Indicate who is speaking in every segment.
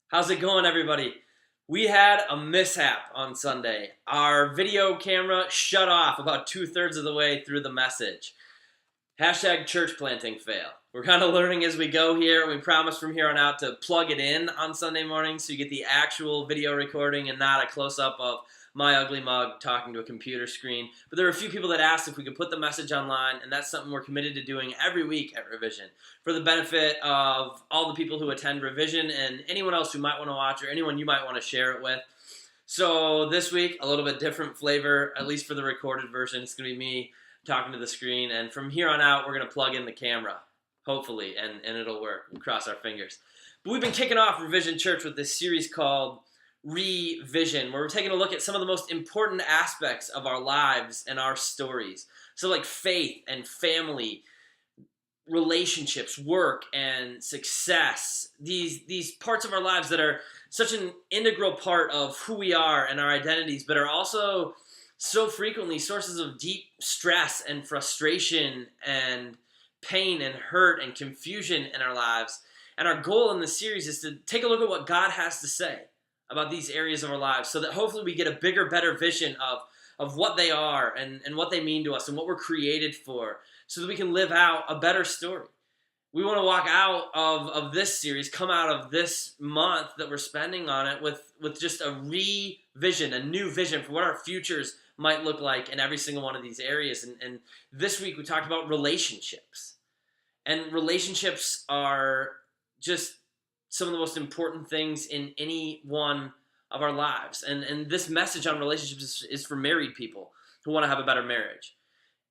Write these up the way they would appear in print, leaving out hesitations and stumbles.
Speaker 1: How's it going, everybody? We had a mishap on Sunday. Our video camera shut off about two-thirds of the way through the message. Hashtag church planting fail. We're kind of learning as we go here. We promise from here on out to plug it in on Sunday morning so you get the actual video recording and not a close-up of my ugly mug talking to a computer screen. But there are a few people that asked if we could put the message online, and that's something we're committed to doing every week at Revision for the benefit of all the people who attend Revision and anyone else who might want to watch or anyone you might want to share it with. So this week, a little bit different flavor, at least for the recorded version. It's going to be me talking to the screen, and from here on out, we're going to plug in the camera, hopefully, and it'll work. We'll cross our fingers. But we've been kicking off Revision Church with this series called Revision, where we're taking a look at some of the most important aspects of our lives and our stories. So like faith and family, relationships, work, and success. These parts of our lives that are such an integral part of who we are and our identities, but are also so frequently sources of deep stress and frustration and pain and hurt and confusion in our lives. And our goal in this series is to take a look at what God has to say about these areas of our lives so that hopefully we get a bigger, better vision of what they are and what they mean to us and what we're created for so that we can live out a better story. We want to walk out of this series, come out of this month that we're spending on it with just a revision, a new vision for what our futures might look like in every single one of these areas. And this week we talked about relationships. And relationships are just some of the most important things in any one of our lives. And this message on relationships is for married people who want to have a better marriage.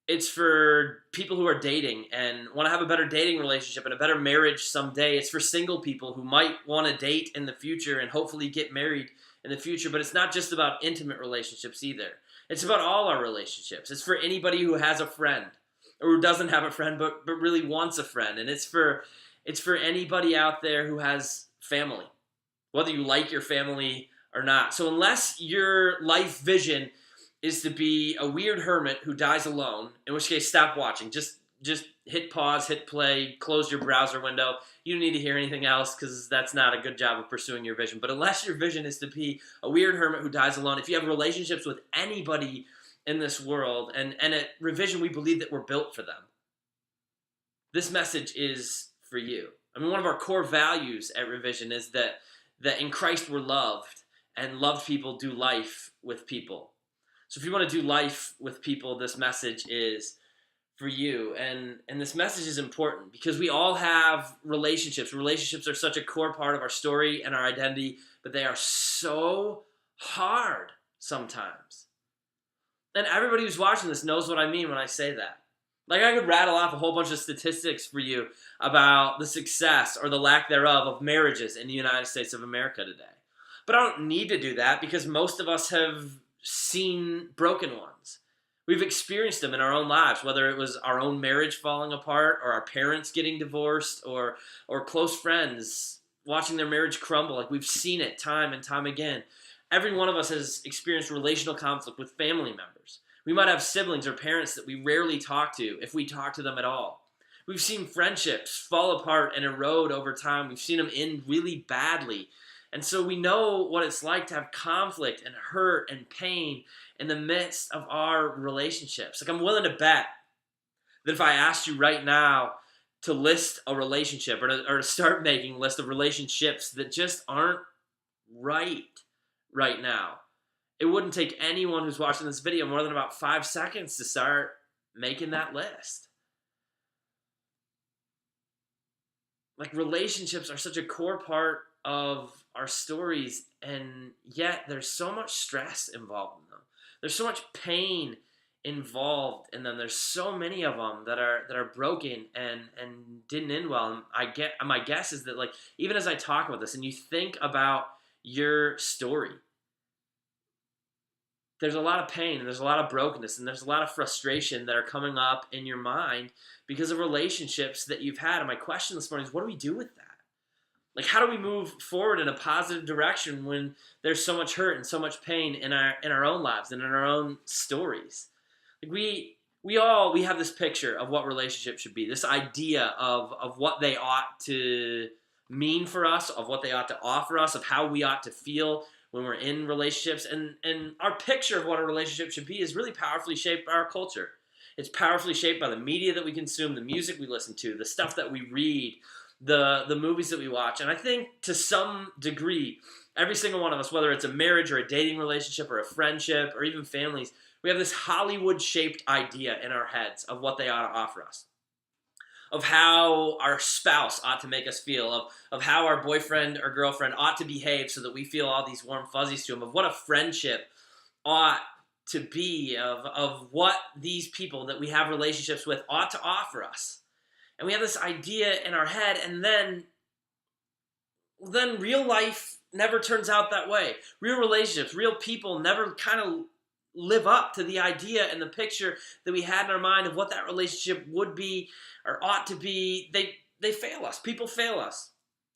Speaker 1: It's for people who are dating and want to have a better dating relationship and a better marriage someday. It's for single people who might want to date in the future and hopefully get married in the future. But it's not just about intimate relationships either. It's about all our relationships. It's for anybody who has a friend or who doesn't have a friend but really wants a friend. And it's for anybody out there who has family, whether you like your family or not. So unless your life vision is to be a weird hermit who dies alone, in which case stop watching. Just hit pause, hit play, close your browser window. You don't need to hear anything else because that's not a good job of pursuing your vision. But unless your vision is to be a weird hermit who dies alone, if you have relationships with anybody in this world, and at Revision we believe that we're built for them, this message is for you. I mean, one of our core values at Revision is that in Christ we're loved, and loved people do life with people. So if you want to do life with people, this message is for you. And this message is important because we all have relationships. Relationships are such a core part of our story and our identity, but they are so hard sometimes. And everybody who's watching this knows what I mean when I say that. Like, I could rattle off a whole bunch of statistics for you about the success or the lack thereof of marriages in the United States of America today. But I don't need to do that because most of us have seen broken ones. We've experienced them in our own lives, whether it was our own marriage falling apart or our parents getting divorced or close friends watching their marriage crumble. Like, we've seen it time and time again. Every one of us has experienced relational conflict with family members. We might have siblings or parents that we rarely talk to, if we talk to them at all. We've seen friendships fall apart and erode over time. We've seen them end really badly. And so we know what it's like to have conflict and hurt and pain in the midst of our relationships. Like, I'm willing to bet that if I asked you right now to list a relationship or to start making a list of relationships that just aren't right now, it wouldn't take anyone who's watching this video more than about 5 seconds to start making that list. Like, relationships are such a core part of our stories, and yet there's so much stress involved in them. There's so much pain involved in them. There's so many of them that are broken and didn't end well. And my guess is that, like, even as I talk about this and you think about your story, there's a lot of pain and there's a lot of brokenness and there's a lot of frustration that are coming up in your mind because of relationships that you've had. And my question this morning is, what do we do with that? Like, how do we move forward in a positive direction when there's so much hurt and so much pain in our own lives and in our own stories? Like, we have this picture of what relationships should be, this idea of what they ought to mean for us, of what they ought to offer us, of how we ought to feel when we're in relationships. And our picture of what a relationship should be is really powerfully shaped by our culture. It's powerfully shaped by the media that we consume, the music we listen to, the stuff that we read, the movies that we watch. And I think to some degree, every single one of us, whether it's a marriage or a dating relationship or a friendship or even families, we have this Hollywood-shaped idea in our heads of what they ought to offer us, of how our spouse ought to make us feel, of how our boyfriend or girlfriend ought to behave so that we feel all these warm fuzzies to them, of what a friendship ought to be, of what these people that we have relationships with ought to offer us. And we have this idea in our head, and then real life never turns out that way. Real relationships, real people never kind of live up to the idea and the picture that we had in our mind of what that relationship would be or ought to be. They fail us. People fail us.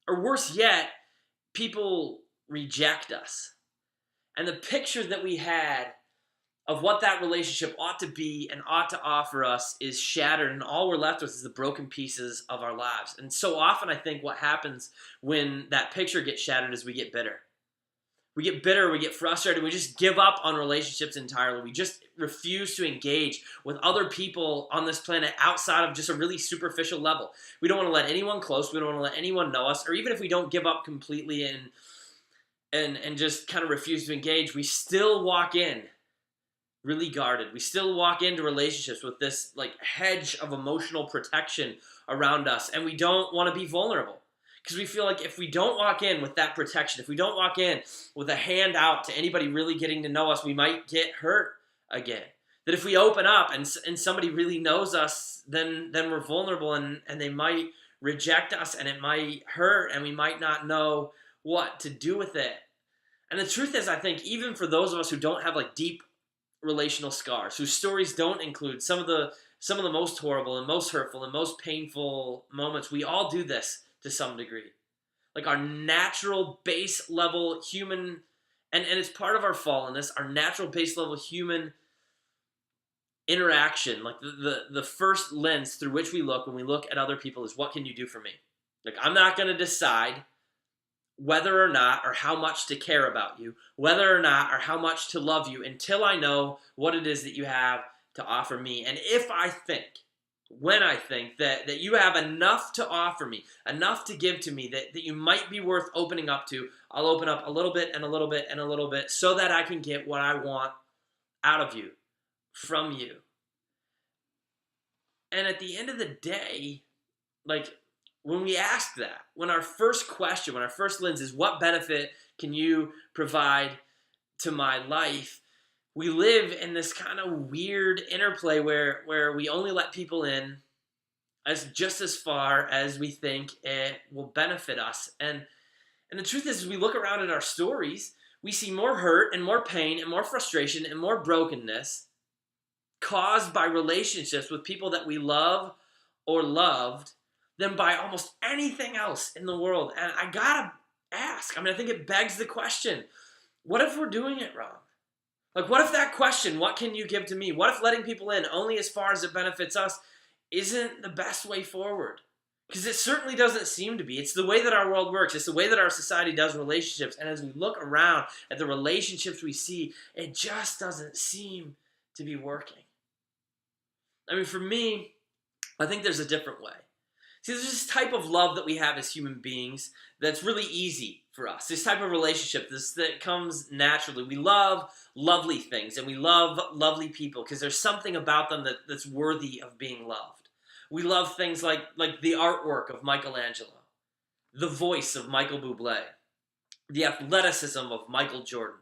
Speaker 1: Or worse yet, people reject us. And the picture that we had of what that relationship ought to be and ought to offer us is shattered, and all we're left with is the broken pieces of our lives. And so often I think what happens when that picture gets shattered is we get bitter. We get bitter, we get frustrated, we just give up on relationships entirely. We just refuse to engage with other people on this planet outside of just a really superficial level. We don't want to let anyone close, we don't want to let anyone know us, or even if we don't give up completely and just kind of refuse to engage, we still walk in really guarded. We still walk into relationships with this like hedge of emotional protection around us, and we don't want to be vulnerable. Because we feel like if we don't walk in with that protection, if we don't walk in with a hand out to anybody really getting to know us, we might get hurt again. That if we open up and somebody really knows us, then we're vulnerable, and they might reject us, and it might hurt, and we might not know what to do with it. And the truth is, I think even for those of us who don't have like deep relational scars, whose stories don't include some of the most horrible and most hurtful and most painful moments, we all do this to some degree. Like our natural base level human, and it's part of our fallenness, our natural base level human interaction, like the first lens through which we look when we look at other people is, what can you do for me? Like, I'm not going to decide whether or not or how much to care about you, whether or not or how much to love you until I know what it is that you have to offer me. And if I think, when I think that you have enough to offer me, enough to give to me, that you might be worth opening up to, I'll open up a little bit and a little bit and a little bit so that I can get what I want out of you, from you. And at the end of the day, like, when we ask that, when our first question, when our first lens is, what benefit can you provide to my life? We live in this kind of weird interplay where we only let people in just as far as we think it will benefit us. And the truth is, as we look around at our stories, we see more hurt and more pain and more frustration and more brokenness caused by relationships with people that we love or loved than by almost anything else in the world. And I gotta ask, I think it begs the question, what if we're doing it wrong? Like, what if that question, what can you give to me? What if letting people in only as far as it benefits us isn't the best way forward? Because it certainly doesn't seem to be. It's the way that our world works. It's the way that our society does relationships. And as we look around at the relationships we see, it just doesn't seem to be working. For me, I think there's a different way. See, there's this type of love that we have as human beings that's really easy for us. This type of relationship that comes naturally. We love lovely things, and we love lovely people because there's something about them that's worthy of being loved. We love things like the artwork of Michelangelo, the voice of Michael Bublé, the athleticism of Michael Jordan,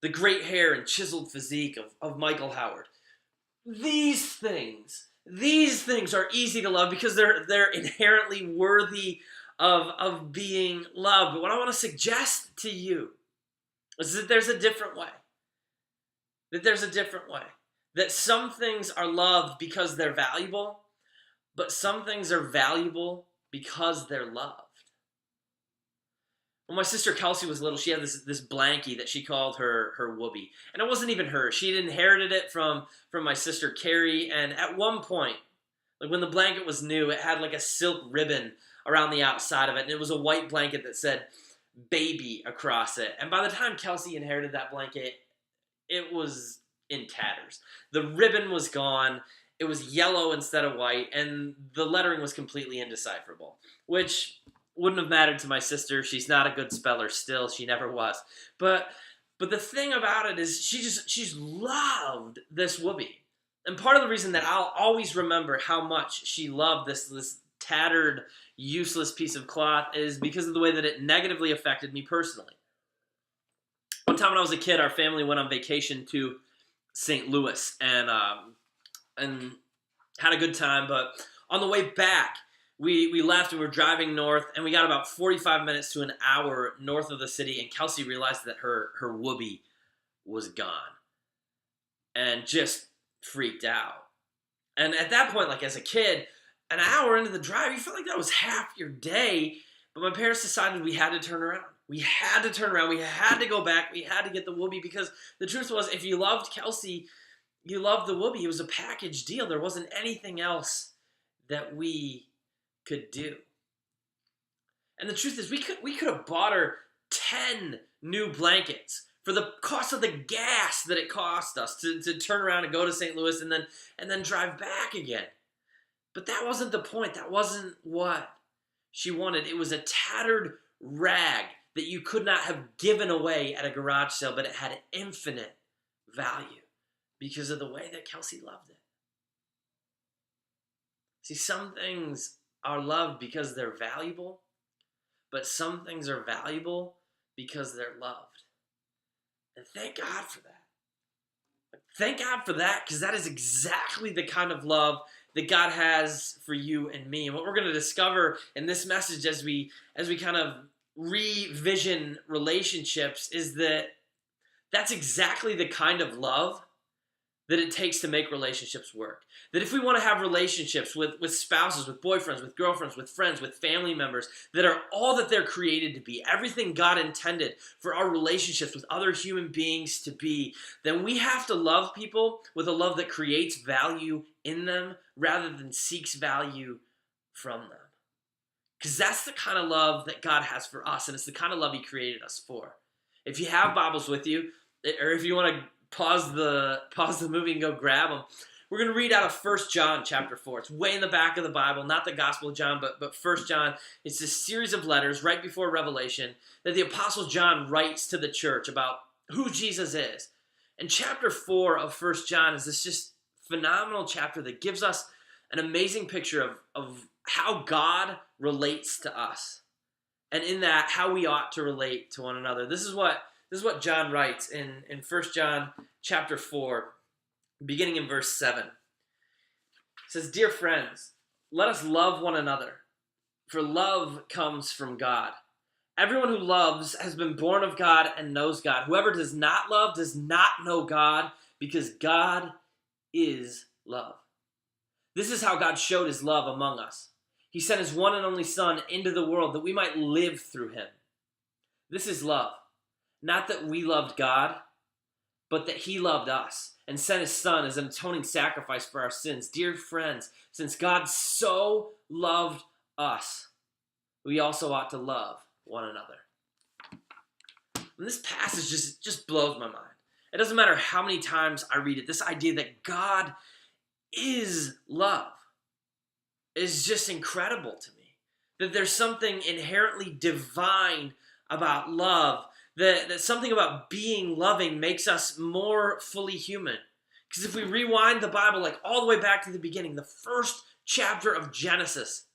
Speaker 1: the great hair and chiseled physique of Michael Howard. These things are easy to love because they're inherently worthy of being loved. But what I want to suggest to you is that there's a different way. That some things are loved because they're valuable, but some things are valuable because they're loved. When my sister Kelsey was little, she had this blankie that she called her whoopee. And it wasn't even hers. She'd inherited it from my sister Carrie, and at one point, Like when the blanket was new, it had like a silk ribbon around the outside of it, and it was a white blanket that said baby across it. And by the time Kelsey inherited that blanket, it was in tatters. The ribbon was gone. It was yellow instead of white, and the lettering was completely indecipherable, which wouldn't have mattered to my sister. She's not a good speller still. She never was. But the thing about it is she's loved this whoopee. And part of the reason that I'll always remember how much she loved this tattered, useless piece of cloth is because of the way that it negatively affected me personally. One time when I was a kid, our family went on vacation to St. Louis and had a good time. But on the way back, we left and we were driving north, and we got about 45 minutes to an hour north of the city, and Kelsey realized that her whoopee was gone and just freaked out. And at that point, like as a kid, an hour into the drive, you felt like that was half your day. But my parents decided we had to turn around. We had to turn around. We had to go back. We had to get the whoopee, because the truth was, if you loved Kelsey, you loved the whoopee. It was a package deal. There wasn't anything else that we could do. And the truth is, we could have bought her 10 new blankets for the cost of the gas that it cost us to turn around and go to St. Louis and then drive back again. But that wasn't the point. That wasn't what she wanted. It was a tattered rag that you could not have given away at a garage sale, but it had infinite value because of the way that Kelsey loved it. See, some things are loved because they're valuable, but some things are valuable because they're loved. And thank God for that. Thank God for that, because that is exactly the kind of love that God has for you and me. And what we're going to discover in this message as we kind of revision relationships is that that's exactly the kind of love that it takes to make relationships work. That if we want to have relationships with spouses, with boyfriends, with girlfriends, with friends, with family members, that are all that they're created to be, everything God intended for our relationships with other human beings to be, then we have to love people with a love that creates value in them rather than seeks value from them. Because that's the kind of love that God has for us, and it's the kind of love He created us for. If you have Bibles with you, or if you want to pause the movie and go grab them, we're going to read out of 1 John chapter 4. It's way in the back of the Bible, not the Gospel of John, but 1 John. It's this series of letters right before Revelation that the Apostle John writes to the church about who Jesus is. And chapter 4 of 1 John is this just phenomenal chapter that gives us an amazing picture of how God relates to us. And in that, how we ought to relate to one another. This is what John writes in 1 John chapter 4, beginning in verse 7. It says, "Dear friends, let us love one another, for love comes from God. Everyone who loves has been born of God and knows God. Whoever does not love does not know God, because God is love. This is how God showed His love among us. He sent His one and only Son into the world that we might live through Him. This is love. Not that we loved God, but that He loved us and sent His Son as an atoning sacrifice for our sins. Dear friends, since God so loved us, we also ought to love one another." And this passage just blows my mind. It doesn't matter how many times I read it. This idea that God is love is just incredible to me. That there's something inherently divine about love. That something about being loving makes us more fully human. Because if we rewind the Bible like all the way back to the beginning, the first chapter of Genesis,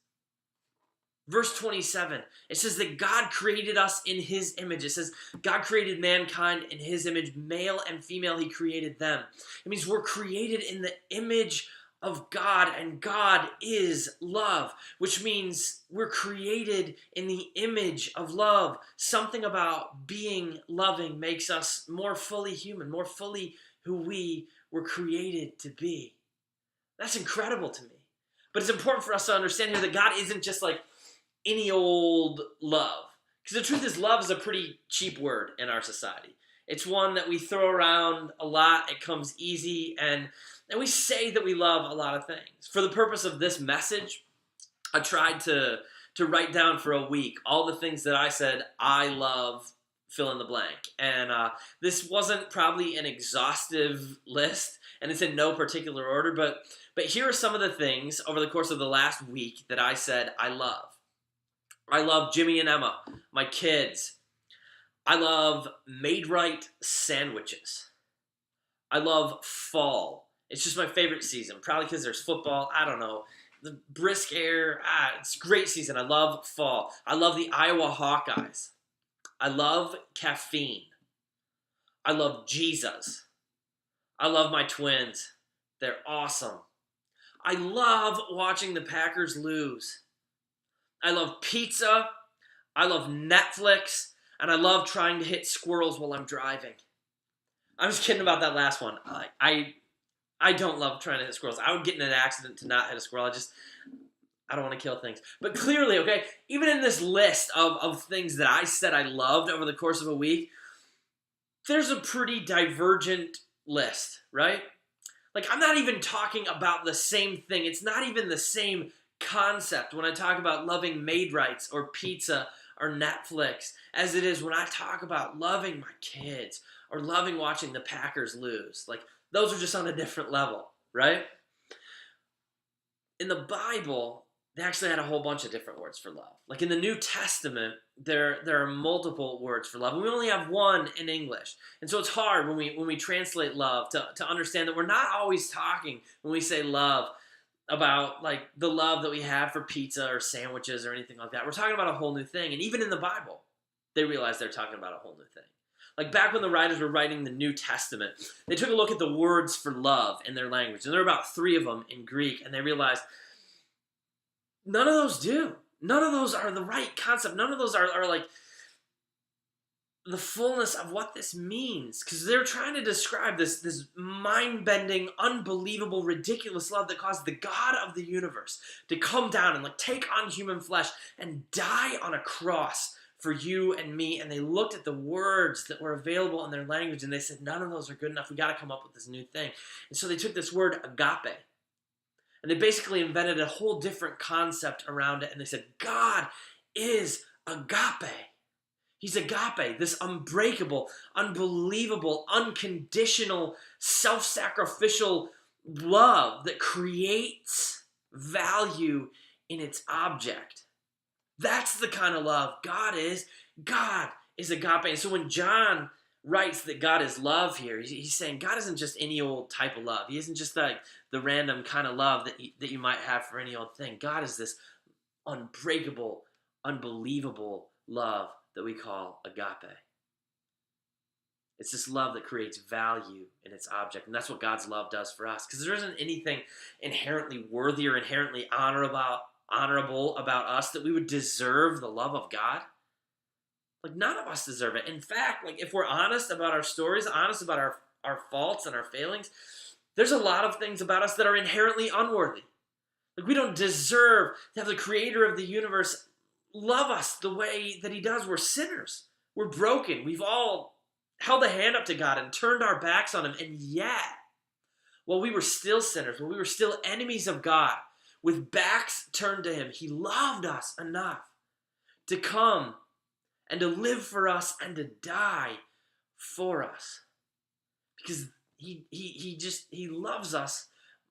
Speaker 1: verse 27, it says that God created us in His image. It says God created mankind in His image. Male and female, He created them. It means we're created in the image of God, and God is love, which means we're created in the image of love. Something about being loving makes us more fully human, more fully who we were created to be. That's incredible to me. But it's important for us to understand here that God isn't just like any old love. Because the truth is, love is a pretty cheap word in our society. It's one that we throw around a lot. It comes easy, and we say that we love a lot of things. For the purpose of this message, I tried to write down for a week all the things that I said I love, fill in the blank. And this wasn't probably an exhaustive list, and it's in no particular order, but here are some of the things over the course of the last week that I said I love. I love Jimmy and Emma, my kids. I love Maid-Rite sandwiches. I love fall. It's just my favorite season, probably because there's football. I don't know. The brisk air, it's a great season. I love fall. I love the Iowa Hawkeyes. I love caffeine. I love Jesus. I love my twins. They're awesome. I love watching the Packers lose. I love pizza. I love Netflix. And I love trying to hit squirrels while I'm driving. I'm just kidding about that last one. I don't love trying to hit squirrels. I would get in an accident to not hit a squirrel. I don't want to kill things. But clearly, okay, even in this list of things that I said I loved over the course of a week, there's a pretty divergent list, right? Like, I'm not even talking about the same thing. It's not even the same concept when I talk about loving Maid-Rites or pizza or Netflix as it is when I talk about loving my kids or loving watching the Packers lose. Like, those are just on a different level, right? In the Bible, they actually had a whole bunch of different words for love. Like in the New Testament, there are multiple words for love. And we only have one in English. And so it's hard when we translate love to understand that we're not always talking when we say love about like the love that we have for pizza or sandwiches or anything like that. We're talking about a whole new thing. And even in the Bible, they realize they're talking about a whole new thing. Like back when the writers were writing the New Testament, they took a look at the words for love in their language. And there are about 3 of them in Greek. And they realized none of those do. None of those are the right concept. None of those are like the fullness of what this means. Because they're trying to describe this mind-bending, unbelievable, ridiculous love that caused the God of the universe to come down and like take on human flesh and die on a cross for you and me. And they looked at the words that were available in their language and they said, none of those are good enough. We got to come up with this new thing. And so they took this word agape and they basically invented a whole different concept around it. And they said, God is agape. He's agape, this unbreakable, unbelievable, unconditional, self-sacrificial love that creates value in its object. That's the kind of love God is. God is agape. And so when John writes that God is love here, he's saying God isn't just any old type of love. He isn't just like the random kind of love that you might have for any old thing. God is this unbreakable, unbelievable love that we call agape. It's this love that creates value in its object. And that's what God's love does for us. Because there isn't anything inherently worthy or inherently honorable about us that we would deserve the love of God. Like none of us deserve it. In fact, like if we're honest about our stories, honest about our faults and our failings, there's a lot of things about us that are inherently unworthy. Like we don't deserve to have the creator of the universe love us the way that he does. We're sinners. We're broken. We've all held a hand up to God and turned our backs on him. And yet, while we were still sinners, while we were still enemies of God, with backs turned to him, he loved us enough to come and to live for us and to die for us. Because he loves us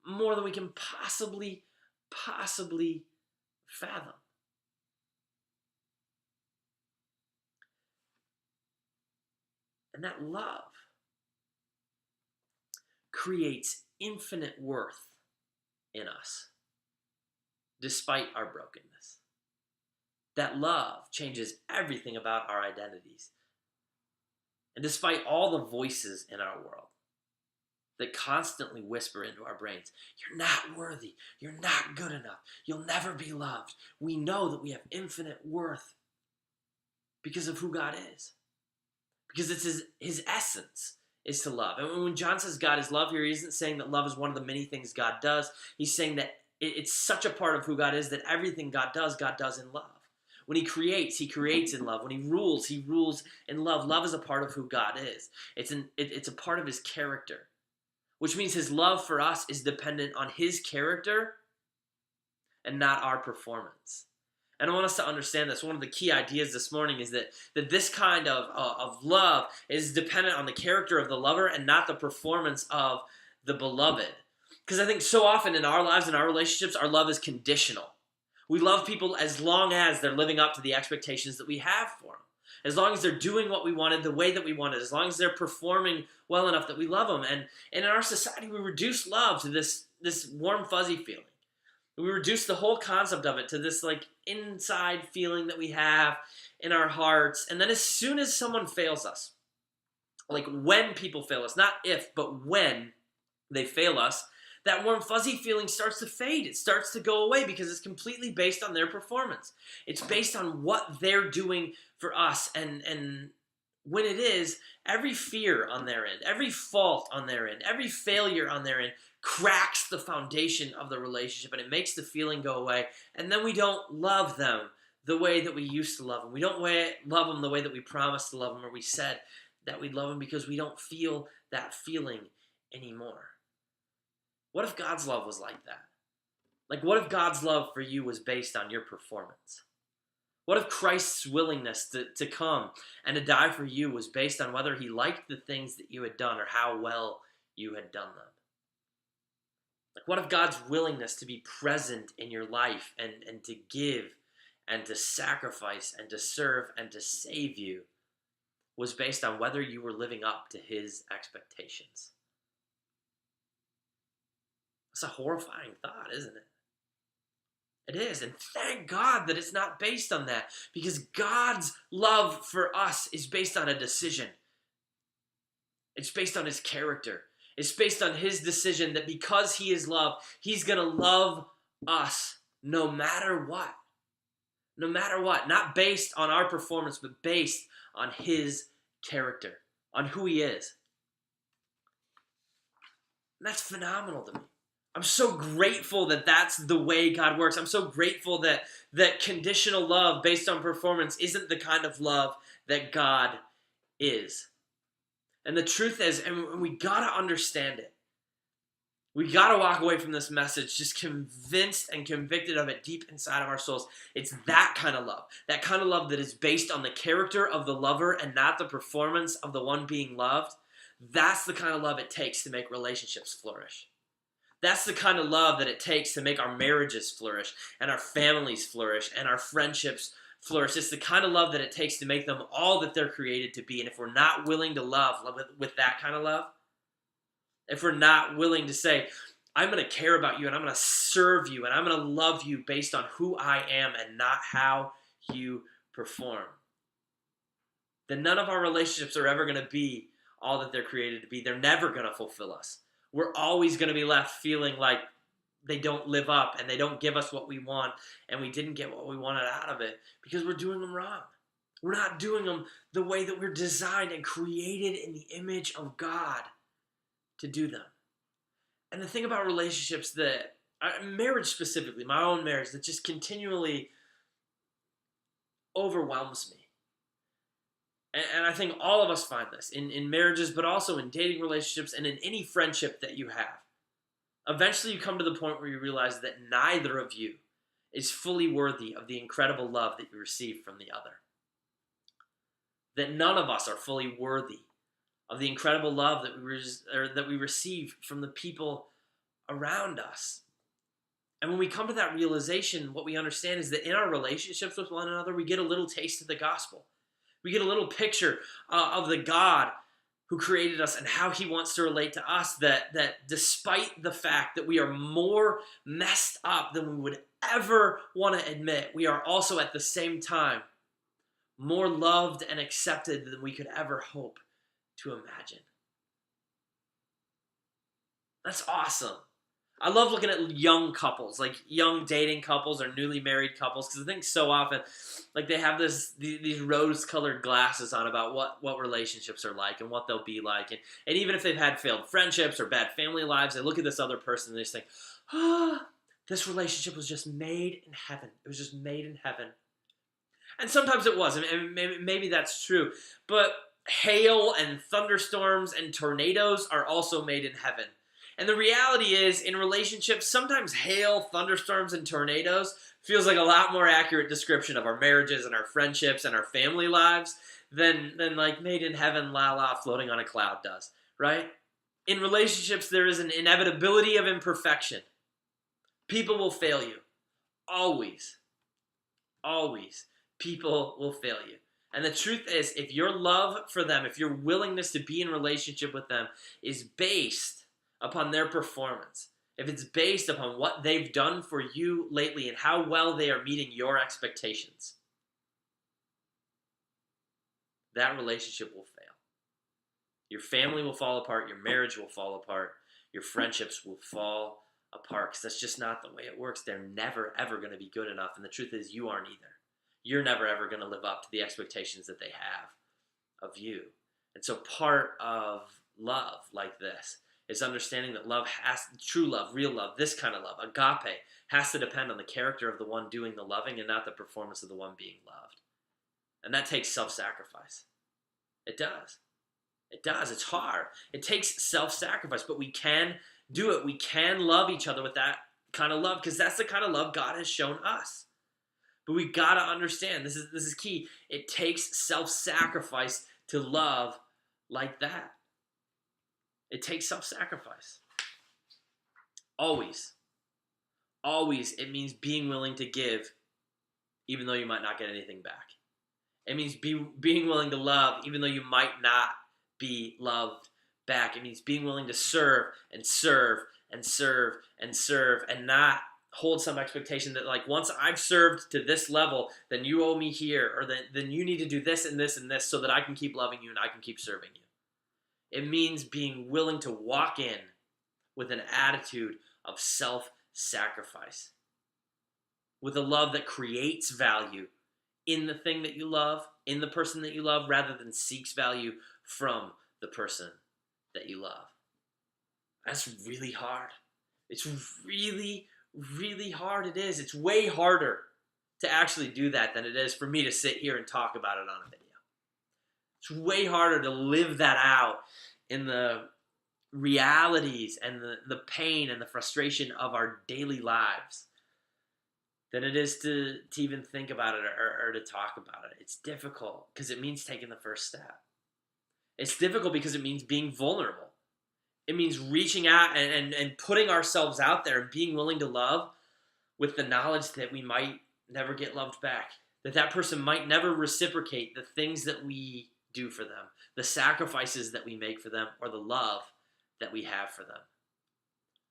Speaker 1: more than we can possibly fathom. And that love creates infinite worth in us, despite our brokenness. That love changes everything about our identities. And despite all the voices in our world that constantly whisper into our brains, you're not worthy, you're not good enough, you'll never be loved, we know that we have infinite worth because of who God is. Because it's his essence is to love. And when John says God is love here, he isn't saying that love is one of the many things God does. He's saying that it's such a part of who God is that everything God does in love. When he creates in love. When he rules in love. Love is a part of who God is. It's a part of his character, which means his love for us is dependent on his character and not our performance. And I want us to understand this. One of the key ideas this morning is that this kind of love is dependent on the character of the lover and not the performance of the beloved. Because I think so often in our lives, in our relationships, our love is conditional. We love people as long as they're living up to the expectations that we have for them. As long as they're doing what we wanted, the way that we wanted, as long as they're performing well enough that we love them. And in our society, we reduce love to this warm, fuzzy feeling. We reduce the whole concept of it to this like inside feeling that we have in our hearts. And then as soon as someone fails us, like when people fail us, not if, but when they fail us, that warm fuzzy feeling starts to fade. It starts to go away because it's completely based on their performance. It's based on what they're doing for us. And when it is, every fear on their end, every fault on their end, every failure on their end cracks the foundation of the relationship, and it makes the feeling go away. And then we don't love them the way that we used to love them. We don't love them the way that we promised to love them, or we said that we'd love them, because we don't feel that feeling anymore. What if God's love was like that? Like, what if God's love for you was based on your performance? What if Christ's willingness to come and to die for you was based on whether he liked the things that you had done or how well you had done them? Like, what if God's willingness to be present in your life and to give and to sacrifice and to serve and to save you was based on whether you were living up to his expectations? It's a horrifying thought, isn't it? It is, and thank God that it's not based on that, because God's love for us is based on a decision. It's based on his character. It's based on his decision that because he is love, he's going to love us no matter what. No matter what. Not based on our performance, but based on his character, on who he is. And that's phenomenal to me. I'm so grateful that that's the way God works. I'm so grateful that conditional love based on performance isn't the kind of love that God is. And the truth is, and we got to understand it. We got to walk away from this message just convinced and convicted of it deep inside of our souls. It's that kind of love. That kind of love that is based on the character of the lover and not the performance of the one being loved. That's the kind of love it takes to make relationships flourish. That's the kind of love that it takes to make our marriages flourish and our families flourish and our friendships flourish. It's the kind of love that it takes to make them all that they're created to be. And if we're not willing to love with that kind of love, if we're not willing to say, I'm going to care about you and I'm going to serve you and I'm going to love you based on who I am and not how you perform, then none of our relationships are ever going to be all that they're created to be. They're never going to fulfill us. We're always going to be left feeling like they don't live up and they don't give us what we want and we didn't get what we wanted out of it because we're doing them wrong. We're not doing them the way that we're designed and created in the image of God to do them. And the thing about relationships that, marriage specifically, my own marriage, that just continually overwhelms me. And I think all of us find this in marriages, but also in dating relationships and in any friendship that you have. Eventually you come to the point where you realize that neither of you is fully worthy of the incredible love that you receive from the other. That none of us are fully worthy of the incredible love that we receive from the people around us. And when we come to that realization, what we understand is that in our relationships with one another, we get a little taste of the gospel. We get a little picture of the God who created us and how he wants to relate to us, that despite the fact that we are more messed up than we would ever want to admit, we are also at the same time more loved and accepted than we could ever hope to imagine. That's awesome. I love looking at young couples, like young dating couples or newly married couples, because I think so often, like they have these rose-colored glasses on about what relationships are like and what they'll be like, and even if they've had failed friendships or bad family lives, they look at this other person and they just think, this relationship was just made in heaven. It was just made in heaven. And sometimes it was, and maybe that's true. But hail and thunderstorms and tornadoes are also made in heaven. And the reality is, in relationships, sometimes hail, thunderstorms, and tornadoes feels like a lot more accurate description of our marriages and our friendships and our family lives than like made in heaven, la la, floating on a cloud does, right? In relationships, there is an inevitability of imperfection. People will fail you. Always. Always. People will fail you. And the truth is, if your love for them, if your willingness to be in relationship with them is based upon their performance, if it's based upon what they've done for you lately and how well they are meeting your expectations, that relationship will fail. Your family will fall apart. Your marriage will fall apart. Your friendships will fall apart because that's just not the way it works. They're never, ever going to be good enough. And the truth is, you aren't either. You're never, ever going to live up to the expectations that they have of you. And so part of love like this is understanding that love true love, real love, this kind of love, agape, has to depend on the character of the one doing the loving and not the performance of the one being loved. And that takes self-sacrifice. It does. It does. It's hard. It takes self-sacrifice, but we can do it. We can love each other with that kind of love because that's the kind of love God has shown us. But we got to understand, this is key. It takes self-sacrifice to love like that. It takes self-sacrifice. Always. Always, it means being willing to give even though you might not get anything back. It means being willing to love even though you might not be loved back. It means being willing to serve and serve and serve and serve and not hold some expectation that like once I've served to this level, then you owe me here, or then you need to do this and this and this so that I can keep loving you and I can keep serving you. It means being willing to walk in with an attitude of self-sacrifice, with a love that creates value in the thing that you love, in the person that you love, rather than seeks value from the person that you love. That's really hard. It's really, really hard. It is. It's way harder to actually do that than it is for me to sit here and talk about it on a video. It's way harder to live that out in the realities and the pain and the frustration of our daily lives than it is to even think about it or to talk about it. It's difficult because it means taking the first step. It's difficult because it means being vulnerable. It means reaching out and putting ourselves out there and being willing to love with the knowledge that we might never get loved back, that person might never reciprocate the things that we do for them, the sacrifices that we make for them, or the love that we have for them.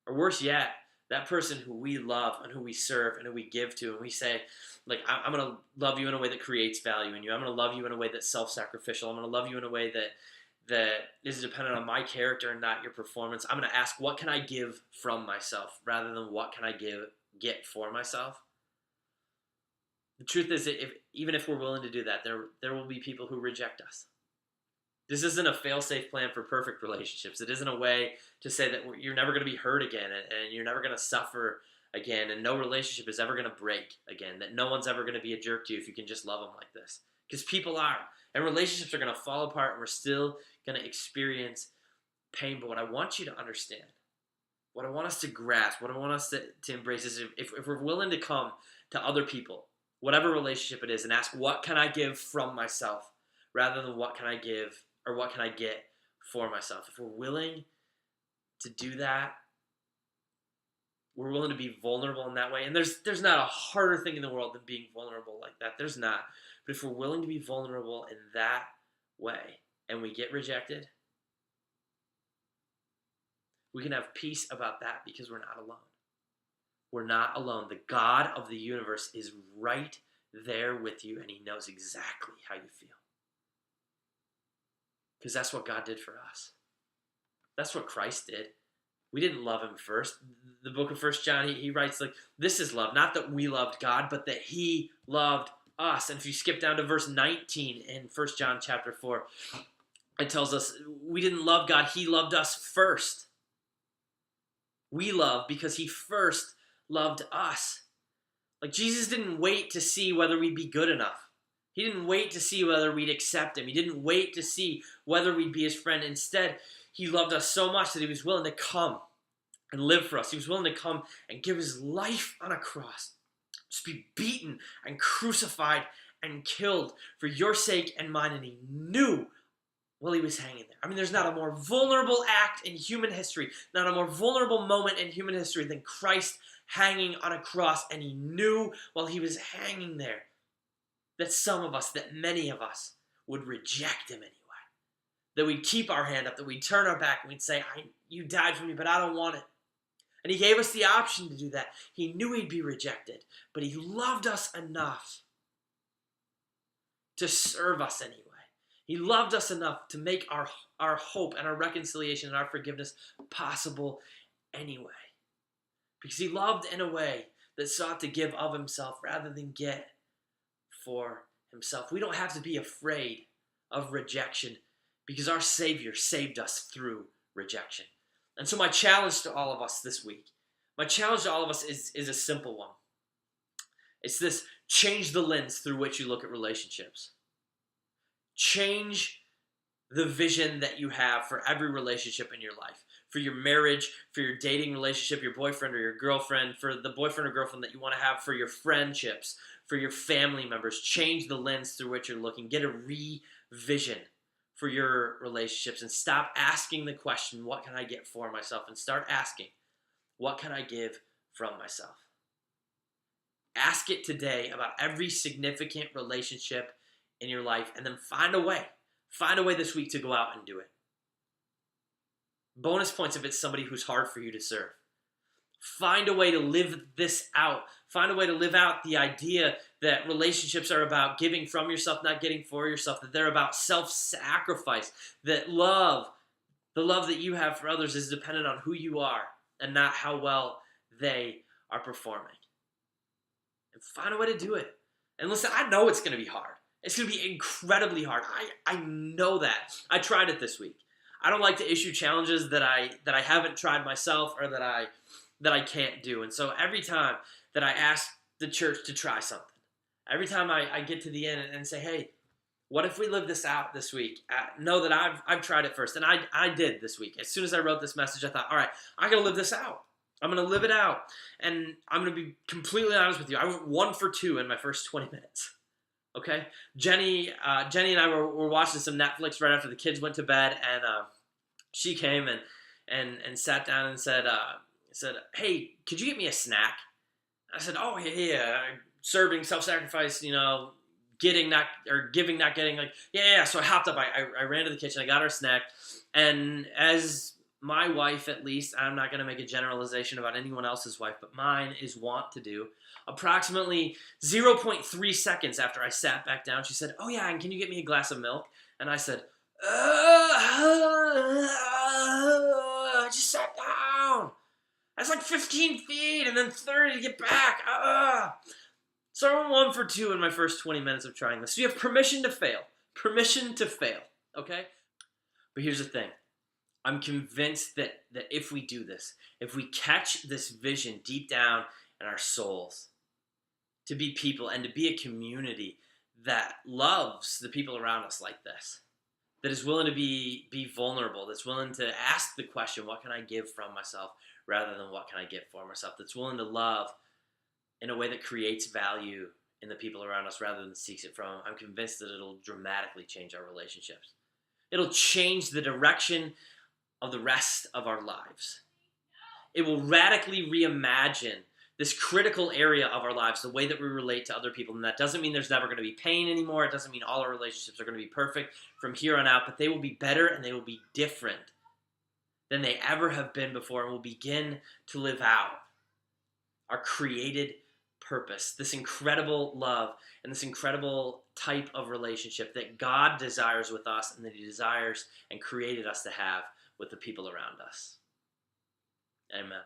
Speaker 1: Or worse yet, that person who we love and who we serve and who we give to, and we say, like, I'm going to love you in a way that creates value in you. I'm going to love you in a way that's self-sacrificial. I'm going to love you in a way that is dependent on my character and not your performance. I'm going to ask, what can I give from myself rather than what can I get for myself? The truth is, even if we're willing to do that, there will be people who reject us. This isn't a fail-safe plan for perfect relationships. It isn't a way to say that you're never going to be hurt again and you're never going to suffer again and no relationship is ever going to break again, that no one's ever going to be a jerk to you if you can just love them like this. Because people are. And relationships are going to fall apart and we're still going to experience pain. But what I want you to understand, what I want us to grasp, what I want us to embrace is if we're willing to come to other people, whatever relationship it is, and ask, what can I give from myself rather than what can I give or what can I get for myself? If we're willing to do that, we're willing to be vulnerable in that way. And there's not a harder thing in the world than being vulnerable like that. There's not. But if we're willing to be vulnerable in that way and we get rejected, we can have peace about that because we're not alone. We're not alone. The God of the universe is right there with you and he knows exactly how you feel. Because that's what God did for us. That's what Christ did. We didn't love him first. The book of 1 John, he writes, like, this is love. Not that we loved God, but that he loved us. And if you skip down to verse 19 in 1 John chapter 4, it tells us we didn't love God. He loved us first. We love because he first loved us. Like, Jesus didn't wait to see whether we'd be good enough. He didn't wait to see whether we'd accept him. He didn't wait to see whether we'd be his friend. Instead, he loved us so much that he was willing to come and live for us. He was willing to come and give his life on a cross, just be beaten and crucified and killed for your sake and mine. And he knew while he was hanging there. I mean, there's not a more vulnerable act in human history, not a more vulnerable moment in human history than Christ hanging on a cross. And he knew while he was hanging there that some of us, that many of us, would reject him anyway. That we'd keep our hand up, that we'd turn our back, and we'd say, you died for me, but I don't want it. And he gave us the option to do that. He knew he'd be rejected, but he loved us enough to serve us anyway. He loved us enough to make our hope and our reconciliation and our forgiveness possible anyway. Because he loved in a way that sought to give of himself rather than get for himself. We don't have to be afraid of rejection because our Savior saved us through rejection. And so my challenge to all of us this week, my challenge to all of us is a simple one. It's this: change the lens through which you look at relationships. Change the vision that you have for every relationship in your life. For your marriage, for your dating relationship, your boyfriend or your girlfriend, for the boyfriend or girlfriend that you want to have, for your friendships, for your family members. Change the lens through which you're looking. Get a revision for your relationships and stop asking the question, what can I get for myself? And start asking, what can I give from myself? Ask it today about every significant relationship in your life, and then find a way this week to go out and do it. Bonus points if it's somebody who's hard for you to serve. Find a way to live this out. Find a way to live out the idea that relationships are about giving from yourself, not getting for yourself, that they're about self-sacrifice, that the love that you have for others is dependent on who you are and not how well they are performing. And find a way to do it. And listen, I know it's going to be hard. It's going to be incredibly hard. I know that. I tried it this week. I don't like to issue challenges that I haven't tried myself or that I can't do. And so every time that I ask the church to try something, every time I get to the end and say, hey, what if we live this out this week? Know that I've tried it first. And I did this week. As soon as I wrote this message, I thought, all right, I got to live this out. I'm going to live it out. And I'm going to be completely honest with you. I went 1 for 2 in my first 20 minutes. Okay? Jenny and I were watching some Netflix right after the kids went to bed, and she came and sat down and said, hey, could you get me a snack? I said, oh, yeah, serving, self-sacrifice, giving, not getting, like, yeah. So I hopped up, I ran to the kitchen, I got her a snack, and as my wife, at least, I'm not going to make a generalization about anyone else's wife, but mine is wont to do, approximately 0.3 seconds after I sat back down, she said, oh yeah, and can you get me a glass of milk? And I said, I just sat down. That's like 15 feet and then 30 to get back. So I went 1 for 2 in my first 20 minutes of trying this. So you have permission to fail. Permission to fail, okay? But here's the thing. I'm convinced that if we do this, if we catch this vision deep down in our souls, to be people and to be a community that loves the people around us like this, that is willing to be vulnerable, that's willing to ask the question, what can I give from myself, rather than what can I get for myself, that's willing to love in a way that creates value in the people around us rather than seeks it from them, I'm convinced that it'll dramatically change our relationships. It'll change the direction of the rest of our lives. It will radically reimagine this critical area of our lives, the way that we relate to other people. And that doesn't mean there's never going to be pain anymore. It doesn't mean all our relationships are going to be perfect from here on out, but they will be better and they will be different than they ever have been before, and will begin to live out our created purpose, this incredible love and this incredible type of relationship that God desires with us and that He desires and created us to have with the people around us. Amen.